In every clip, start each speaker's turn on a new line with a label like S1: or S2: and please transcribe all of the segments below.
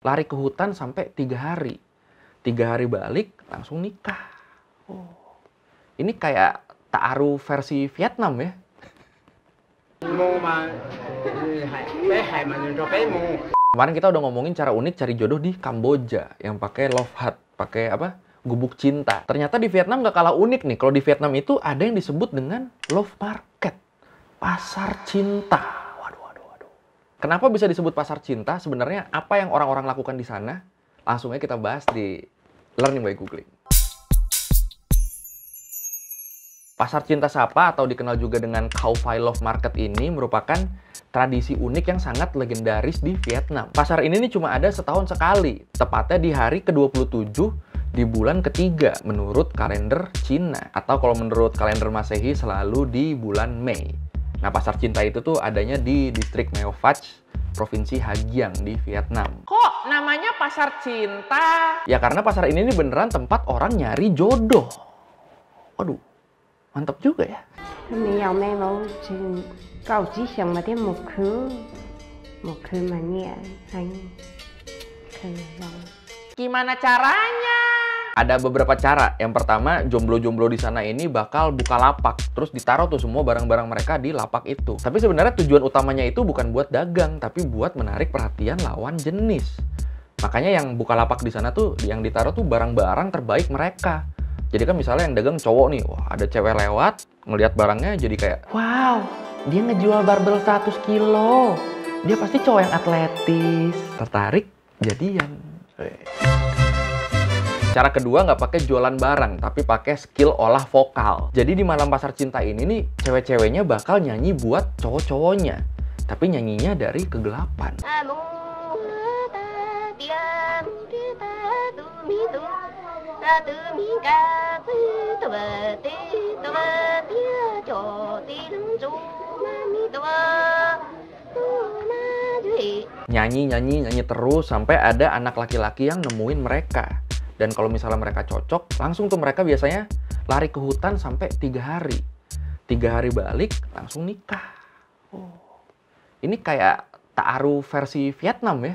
S1: lari ke hutan sampai 3 hari. 3 hari balik, langsung nikah. Oh. Ini kayak ta'aruf versi Vietnam ya. Kemarin kita udah ngomongin cara unik cari jodoh di Kamboja yang pakai love hut, pakai apa? Gubuk cinta. Ternyata di Vietnam nggak kalah unik nih. Kalau di Vietnam itu ada yang disebut dengan love market, pasar cinta. Waduh. Kenapa bisa disebut pasar cinta? Sebenarnya apa yang orang-orang lakukan di sana? Langsung aja kita bahas di Learning by Googling. Pasar Cinta Sapa atau dikenal juga dengan Khao Phi Love Market ini merupakan tradisi unik yang sangat legendaris di Vietnam. Pasar ini nih cuma ada setahun sekali, tepatnya di hari ke-27 di bulan ketiga menurut kalender Cina. Atau kalau menurut kalender Masehi selalu di bulan Mei. Nah, Pasar Cinta itu tuh adanya di distrik Meo Phac, Provinsi Ha Giang di Vietnam. Kok namanya Pasar Cinta? Ya karena pasar ini nih beneran tempat orang nyari jodoh. Waduh. Mantap juga ya. Gimana caranya? Ada beberapa cara. Yang pertama, jomblo-jomblo di sana ini bakal buka lapak. Terus ditaruh tuh semua barang-barang mereka di lapak itu. Tapi sebenarnya tujuan utamanya itu bukan buat dagang, tapi buat menarik perhatian lawan jenis. Makanya yang buka lapak di sana tuh, yang ditaruh tuh barang-barang terbaik mereka. Jadi kan misalnya yang dagang cowok nih, wah ada cewek lewat, ngelihat barangnya jadi kayak, wow, dia ngejual barbel 100 kilo. Dia pasti cowok yang atletis. Tertarik, jadian. Cara kedua nggak pakai jualan barang, tapi pakai skill olah vokal. Jadi di malam pasar cinta ini nih, cewek-ceweknya bakal nyanyi buat cowok-cowoknya. Tapi nyanyinya dari kegelapan. Nyanyi terus sampai ada anak laki-laki yang nemuin mereka. Dan kalau misalnya mereka cocok, langsung tuh mereka biasanya lari ke hutan sampai 3 hari. 3 hari balik, langsung nikah. Oh. Ini kayak ta'aruf versi Vietnam ya.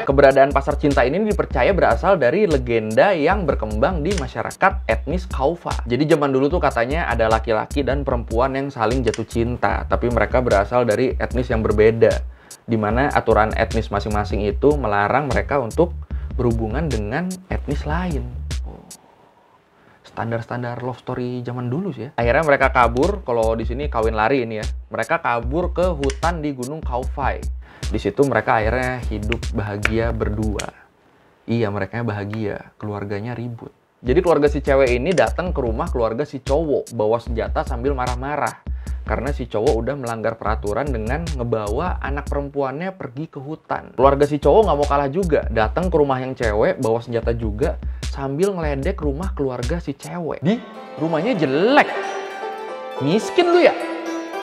S1: Keberadaan pasar cinta ini dipercaya berasal dari legenda yang berkembang di masyarakat etnis Khao Pha. Jadi zaman dulu tuh katanya ada laki-laki dan perempuan yang saling jatuh cinta, tapi mereka berasal dari etnis yang berbeda, di mana aturan etnis masing-masing itu melarang mereka untuk berhubungan dengan etnis lain. Standar-standar love story zaman dulu sih ya. Akhirnya mereka kabur, kalau di sini kawin lari ini ya. Mereka kabur ke hutan di Gunung Khao Phi. Di situ mereka akhirnya hidup bahagia berdua. Iya, mereka bahagia, keluarganya ribut. Jadi keluarga si cewek ini datang ke rumah keluarga si cowok, bawa senjata sambil marah-marah. Karena si cowok udah melanggar peraturan dengan ngebawa anak perempuannya pergi ke hutan. Keluarga si cowok nggak mau kalah juga, datang ke rumah yang cewek, bawa senjata juga, sambil ngeledek rumah keluarga si cewek. Di rumahnya jelek, miskin lu ya.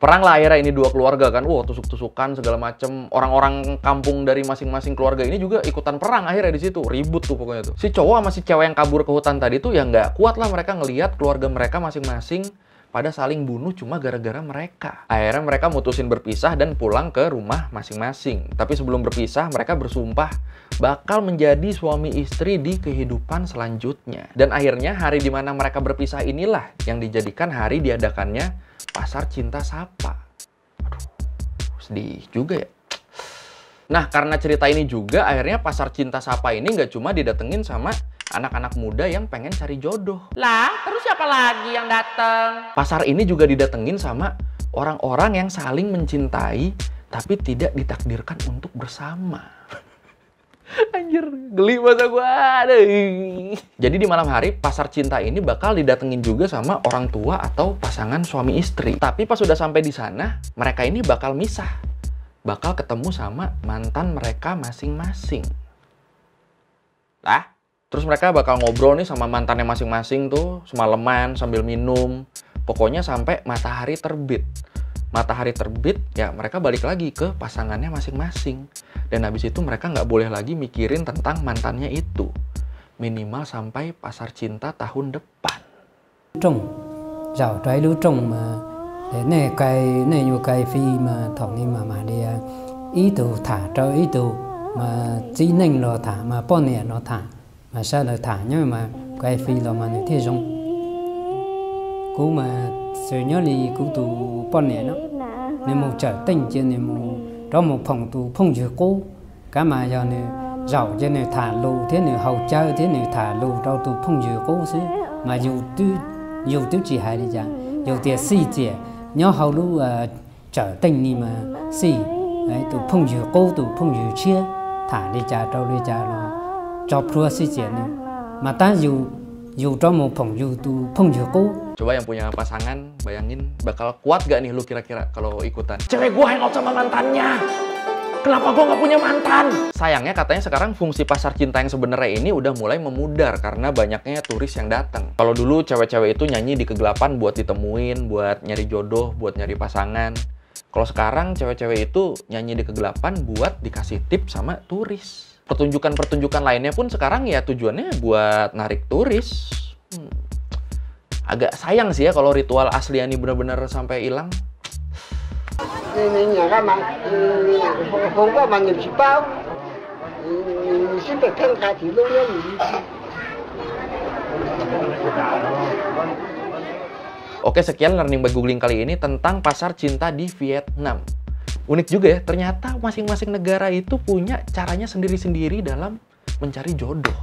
S1: Perang lah akhirnya ini dua keluarga kan, tusuk-tusukan segala macem. Orang-orang kampung dari masing-masing keluarga ini juga ikutan perang akhirnya di situ, ribut tuh pokoknya tuh. Si cowok sama si cewek yang kabur ke hutan tadi tuh ya nggak kuat lah mereka ngelihat keluarga mereka masing-masing pada saling bunuh cuma gara-gara mereka. Akhirnya mereka mutusin berpisah dan pulang ke rumah masing-masing. Tapi sebelum berpisah mereka bersumpah bakal menjadi suami istri di kehidupan selanjutnya. Dan akhirnya hari dimana mereka berpisah inilah yang dijadikan hari diadakannya Pasar Cinta Sapa. Aduh, sedih juga ya. Nah, karena cerita ini juga akhirnya Pasar Cinta Sapa ini nggak cuma didatengin sama anak-anak muda yang pengen cari jodoh. Lah, terus siapa lagi yang datang? Pasar ini juga didatengin sama orang-orang yang saling mencintai tapi tidak ditakdirkan untuk bersama. Anjir, geli masa gua. Aduh. Jadi di malam hari pasar cinta ini bakal didatengin juga sama orang tua atau pasangan suami istri. Tapi pas sudah sampai di sana, mereka ini bakal misah. Bakal ketemu sama mantan mereka masing-masing. Lah, terus mereka bakal ngobrol nih sama mantannya masing-masing tuh semalaman sambil minum. Pokoknya sampai matahari terbit. matahari terbit, ya mereka balik lagi ke pasangannya masing-masing. Dan habis itu mereka nggak boleh lagi mikirin tentang mantannya itu. Minimal sampai pasar cinta tahun depan.
S2: Rào trái lưu trồng mà để này yêu cái phi mà thằng này mà đi ý đồ thả cho ý đồ mà chỉ nên lo thả mà bao nhiêu nó thả mà sao lại thả nhưng mà cái phi là mà như thế giống cú mà sự nhớ đi cú tụ bao nhiêu nó nên một trở tình trên nên một đó một phòng tụ phong dừa cú cả mà giờ này rào trên này thả lù thế này hậu chơi thế này thả lù đâu tụ phong dừa cú xí mà dù tiêu chỉ hay đi chăng dù tiền xì tiền nhớ hậu lũ trở tình đi mà xì đấy tụ phong dừa cú tụ phong dừa chia thả đi cha đâu đi cha nó cho pro xì tiền này mà ta dù cho một phòng dù tụ phong dừa cú.
S1: Coba yang punya pasangan, bayangin bakal kuat gak nih lu kira-kira kalau ikutan? Cewek gua hangout sama mantannya. Kenapa gua nggak punya mantan? Sayangnya katanya sekarang fungsi pasar cinta yang sebenarnya ini udah mulai memudar karena banyaknya turis yang datang. Kalau dulu cewek-cewek itu nyanyi di kegelapan buat ditemuin, buat nyari jodoh, buat nyari pasangan. Kalau sekarang cewek-cewek itu nyanyi di kegelapan buat dikasih tips sama turis. Pertunjukan-pertunjukan lainnya pun sekarang ya tujuannya buat narik turis. Agak sayang sih ya kalau ritual asli ini benar-benar sampai hilang.
S3: Nhà ra mà không có bằng chỉ bao xin được thân khai thì luôn nhé.
S1: Oke, sekian learning by googling kali ini tentang pasar cinta di Vietnam. Unik juga ya, ternyata masing-masing negara itu punya caranya sendiri-sendiri dalam mencari jodoh.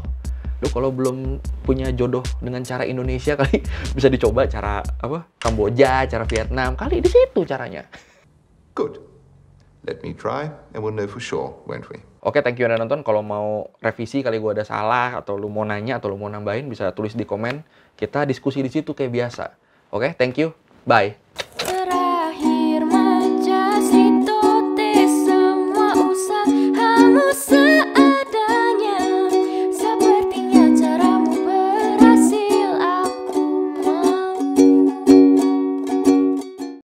S1: Loh, kalau belum punya jodoh dengan cara Indonesia kali bisa dicoba cara apa? Kamboja, cara Vietnam. Kali di situ caranya.
S4: Good. Let me try and we'll know for sure, won't we?
S1: Oke, thank you udah nonton. Kalau mau revisi kali gue ada salah atau lu mau nanya atau lu mau nambahin bisa tulis di komen. Kita diskusi di situ kayak biasa. Oke, thank you. Bye.